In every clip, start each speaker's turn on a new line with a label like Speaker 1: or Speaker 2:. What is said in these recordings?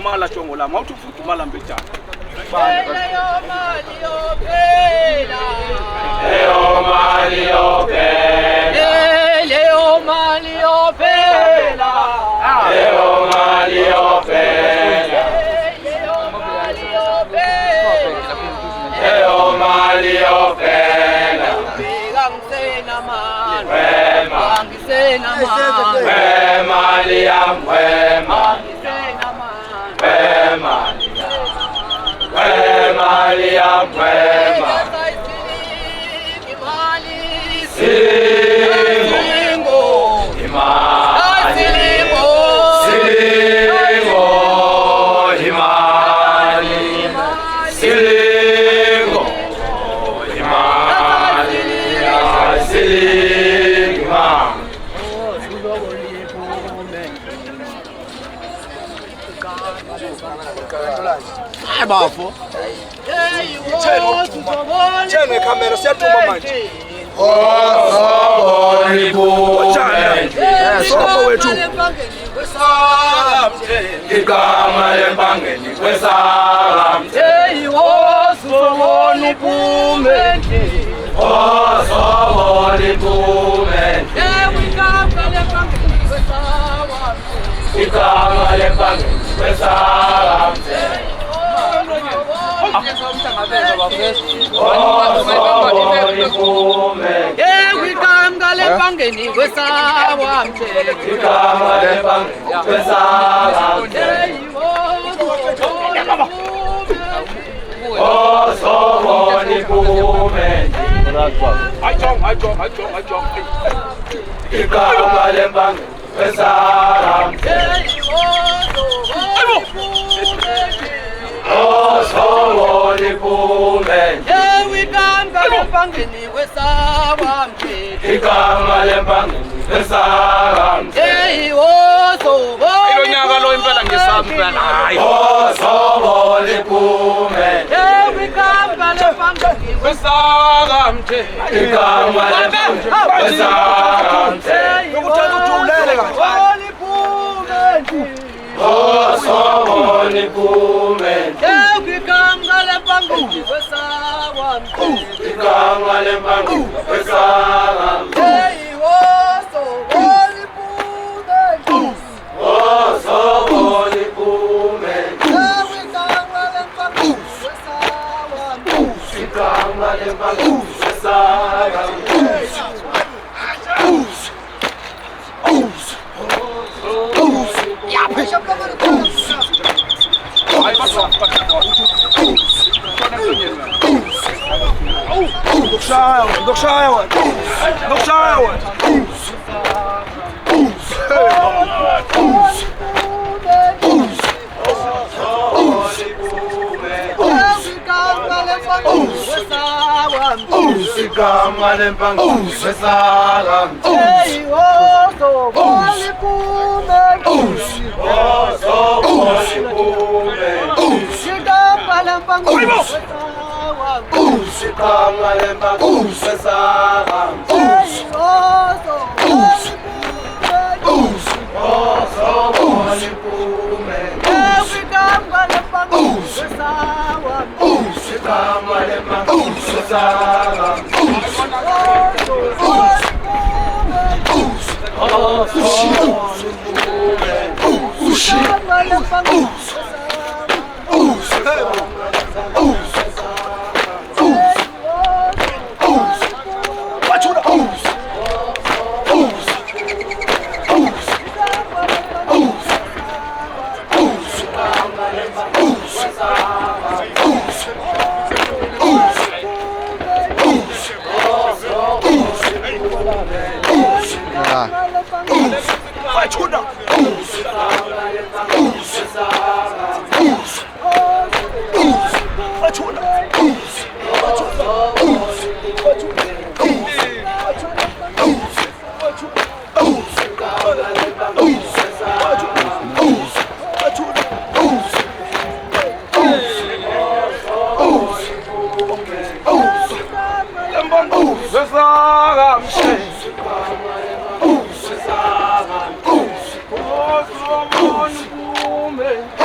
Speaker 1: fudumala jongo lami awuthi ufudumala mbetjana
Speaker 2: leyo mali yophela
Speaker 3: leyo mali yophela
Speaker 2: leyo mali yophela
Speaker 3: leyo mali yophela
Speaker 2: leyo mali yophela
Speaker 3: leyo mali yophela
Speaker 2: bika ngisena mali
Speaker 3: wema
Speaker 2: ngisena mali
Speaker 3: wema liyam wema
Speaker 2: ngisena mali
Speaker 3: wema wema liyam wema Silingo imali Silingo imali Silingo imali Silingo
Speaker 1: hayi bafo tshene camera siyatuma manje sobo wethu
Speaker 3: igama lempangeni kwesalamthe
Speaker 2: hey wosubona uphume
Speaker 3: osobo liphume
Speaker 2: igama lempangeni kwesawa
Speaker 3: igama lempangeni kwesalamthe osobo liphume
Speaker 2: igama lempangeni kwesawa
Speaker 3: igama lempangeni kwesalamthe osobo liphume
Speaker 1: ayijong
Speaker 3: igama lempangeni kwesalamthe osobo liphume
Speaker 2: igama lempangeni kwesawa
Speaker 3: igama lempangeni kwesalamthe
Speaker 1: ilo nyaka lo impela ngesami phela hayi
Speaker 3: osobo liphume
Speaker 2: igama lempangeni
Speaker 1: kwesakamthe
Speaker 3: igama lempangeni kwesalamthe
Speaker 1: yokuthanda ujulele kahle
Speaker 3: osobo liphume
Speaker 2: igama lempangeni kwesawa
Speaker 3: igama lempangeni kwesalamthe osobo liphume igama lempangeni kwesalamthe
Speaker 1: Dokushaya wena
Speaker 3: igama lempangeni kwesalamthe osobo liphume igama lempangeni kwesalamthe osobo liphume igama lempangeni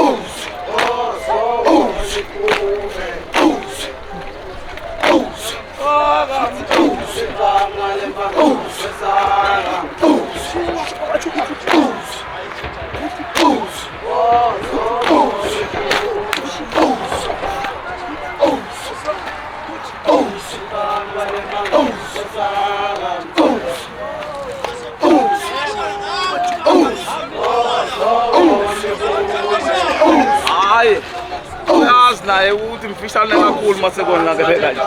Speaker 1: Ooh. Hayi. Uyazi naye ukuthi mfishane kakhulu mase kona ke kanje.